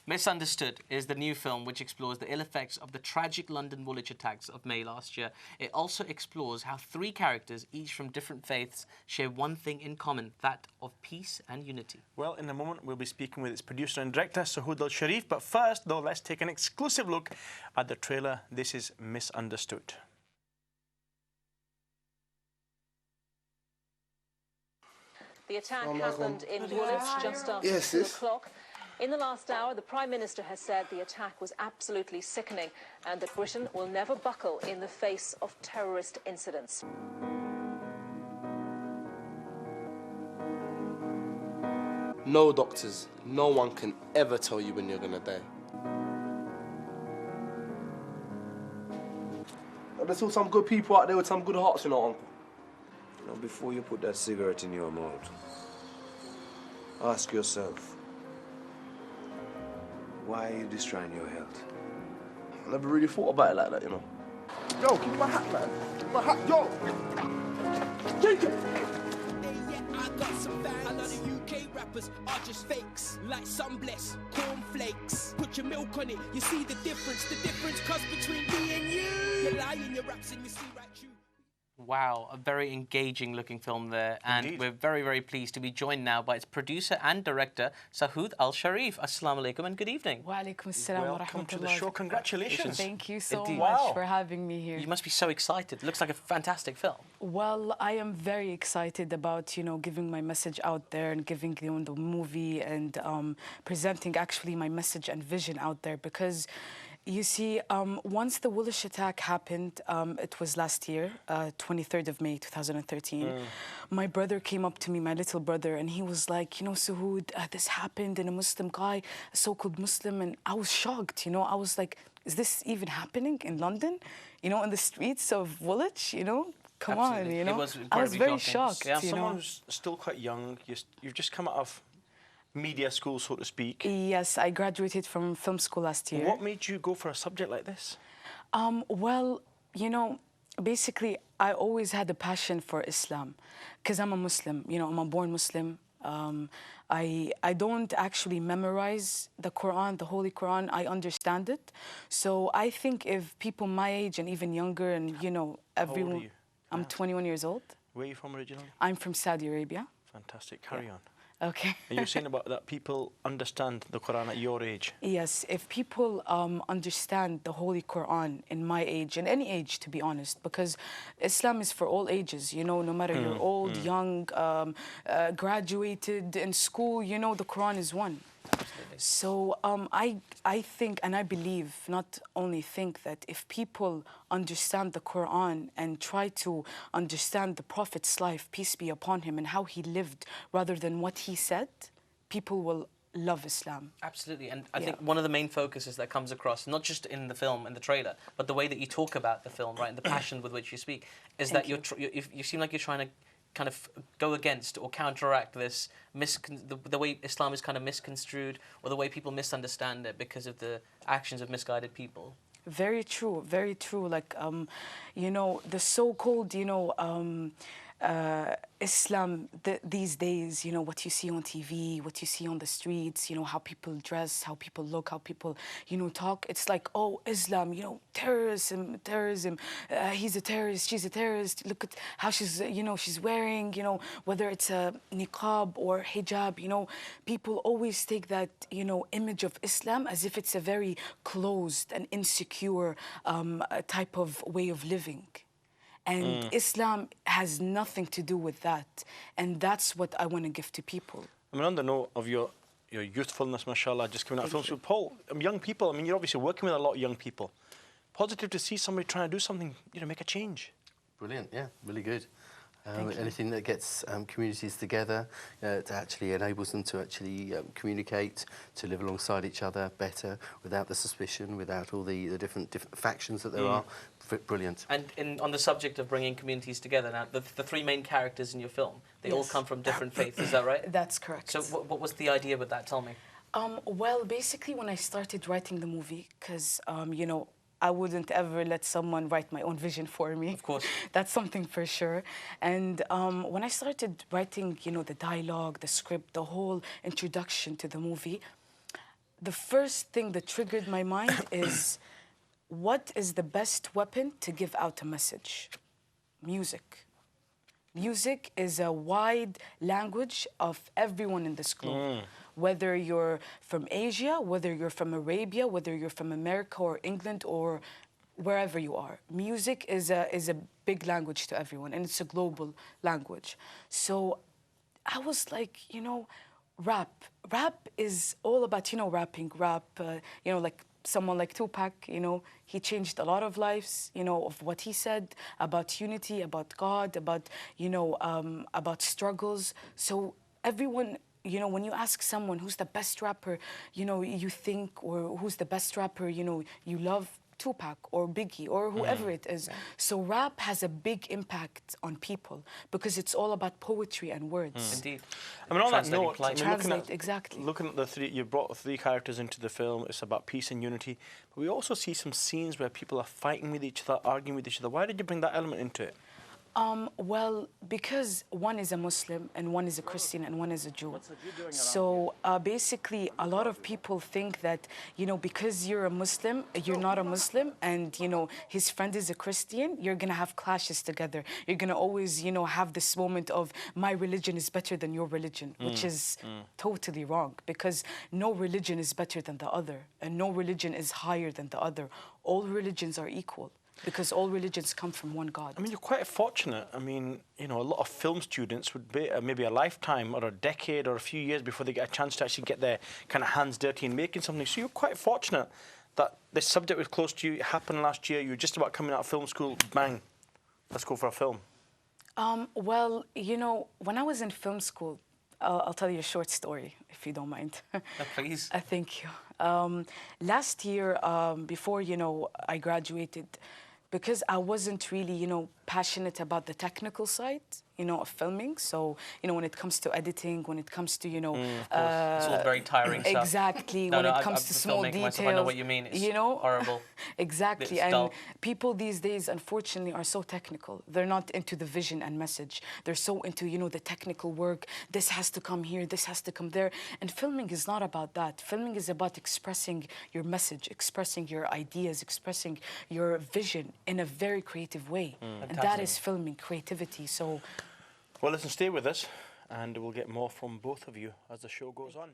Misunderstood is the new film which explores the ill effects of the tragic London Woolwich attacks of May last year. It also explores how three characters, each from different faiths, share one thing in common, that of peace and unity. Well, in a moment, we'll be speaking with its producer and director, Souhoud Al Sharif. But first, though, let's take an exclusive look at the trailer. This is Misunderstood. The attack happened in Woolwich just after 2 o'clock. In the last hour, the Prime Minister has said the attack was absolutely sickening and that Britain will never buckle in the face of terrorist incidents. No doctors, no one can ever tell you when you're gonna die. There's still some good people out there with some good hearts, you know, Uncle. Now, before you put that cigarette in your mouth, ask yourself, why are you destroying your health? I never really thought about it like that, you know. Yo, keep my hat, man. My hat, yo! Jacob! A lot of UK rappers are just fakes, like Sunbless, cornflakes. Put your milk on it, you see the difference comes between me and you. You lie in your raps and you see right through. Wow, a very engaging looking film there. And Indeed. We're very, very pleased to be joined now by its producer and director, Souhoud Al Sharif. Assalamu alaikum and good evening. Wa alaikum assalam wa Welcome to the rahmatullah. show. Congratulations. Thank you so Indeed. much Wow. for having me here. You must be so excited. It looks like a fantastic film. Well, I am very excited about, giving my message out there and giving the movie and presenting actually my message and vision out there because you see, once the Woolwich attack happened, it was last year, 23rd of May, 2013. My brother came up to me, my little brother, and he was like, Souhoud, this happened and a Muslim guy, a so-called Muslim, and I was shocked, I was like, is this even happening in London? In the streets of Woolwich, Come Absolutely. on, It was I was very shocking. shocked, Yeah, someone who's still quite young, you've just come out of media school, so to speak. Yes, I graduated from film school last year. What made you go for a subject like this? Well, basically, I always had a passion for Islam because I'm a Muslim. I'm a born Muslim. I don't actually memorize the Quran, the Holy Quran. I understand it. So I think if people my age and even younger and, everyone... How old are you? I'm 21 years old. Where are you from originally? I'm from Saudi Arabia. Fantastic. Carry on. Okay. And you're saying about that people understand the Quran at your age. Yes, if people understand the Holy Quran in my age, and any age, to be honest, because Islam is for all ages, no matter you're old, young, graduated in school, the Quran is one. Absolutely. So I think and I believe, not only think, that if people understand the Quran and try to understand the Prophet's life, peace be upon him, and how he lived rather than what he said, people will love Islam. Absolutely, and I think one of the main focuses that comes across, not just in the film, in the trailer, but the way that you talk about the film, right, and the passion with which you speak, is that you seem like you're trying to kind of go against or counteract this, the way Islam is kind of misconstrued or the way people misunderstand it because of the actions of misguided people. Very true, very true. Like, the so-called, Islam these days, what you see on TV, what you see on the streets, how people dress, how people look, how people, talk. It's like, oh, Islam, terrorism, he's a terrorist, she's a terrorist. Look at how she's, she's wearing, whether it's a niqab or hijab, people always take that, image of Islam as if it's a very closed and insecure type of way of living. And Islam has nothing to do with that. And that's what I want to give to people. I mean, on the note of your youthfulness, mashallah, just coming out of film school, Paul, young people, I mean, you're obviously working with a lot of young people. Positive to see somebody trying to do something, make a change. Brilliant, yeah, really good. Anything that gets communities together, to actually enables them to actually communicate, to live alongside each other better, without the suspicion, without all the different factions that there are. Brilliant. And on the subject of bringing communities together, now, the three main characters in your film, they all come from different faiths, is that right? That's correct. So what was the idea with that? Tell me. Well, basically, when I started writing the movie, because, I wouldn't ever let someone write my own vision for me. Of course. That's something for sure. And when I started writing, the dialogue, the script, the whole introduction to the movie, the first thing that triggered my mind is, what is the best weapon to give out a message? Music. Music is a wide language of everyone in this globe. Whether you're from Asia, whether you're from Arabia, whether you're from America or England or wherever you are. Music is a big language to everyone, and it's a global language. So I was like, you know, rap. Rap is all about, you know, rapping, rap, you know, like someone like Tupac, you know, he changed a lot of lives, you know, of what he said about unity, about God, about, you know, about struggles. So everyone, you know, when you ask someone who's the best rapper, you know, you think, or who's the best rapper, you know, you love Tupac or Biggie or whoever it is. So rap has a big impact on people because it's all about poetry and words. Indeed. I mean, on that note, I mean, exactly. Looking at the three, you brought three characters into the film. It's about peace and unity. But we also see some scenes where people are fighting with each other, arguing with each other. Why did you bring that element into it? Well, because one is a Muslim and one is a Christian and one is a Jew. So basically, a lot of people think that, you know, because you're a Muslim, you're not a Muslim, and, you know, his friend is a Christian, you're going to have clashes together. You're going to always, you know, have this moment of my religion is better than your religion, which is totally wrong, because no religion is better than the other, and no religion is higher than the other. All religions are equal, because all religions come from one God. I mean, you're quite fortunate. I mean, you know, a lot of film students would be maybe a lifetime or a decade or a few years before they get a chance to actually get their kind of hands dirty in making something. So you're quite fortunate that this subject was close to you. It happened last year. You were just about coming out of film school. Bang, let's go for a film. Well, you know, when I was in film school, I'll tell you a short story, if you don't mind. Please. Thank you. Last year, before, you know, I graduated, because I wasn't really, you know, passionate about the technical side, you know, of filming. So, you know, when it comes to editing, when it comes to, you know... it's all very tiring stuff. Exactly. When it comes to small details. Myself, I know what you mean. It's, you know, horrible. Exactly. It's And dull. people these days, unfortunately, are so technical. They're not into the vision and message. They're so into, you know, the technical work. This has to come here, this has to come there. And filming is not about that. Filming is about expressing your message, expressing your ideas, expressing your vision in a very creative way. And that is filming, creativity. So, well, listen, stay with us, and we'll get more from both of you as the show goes on.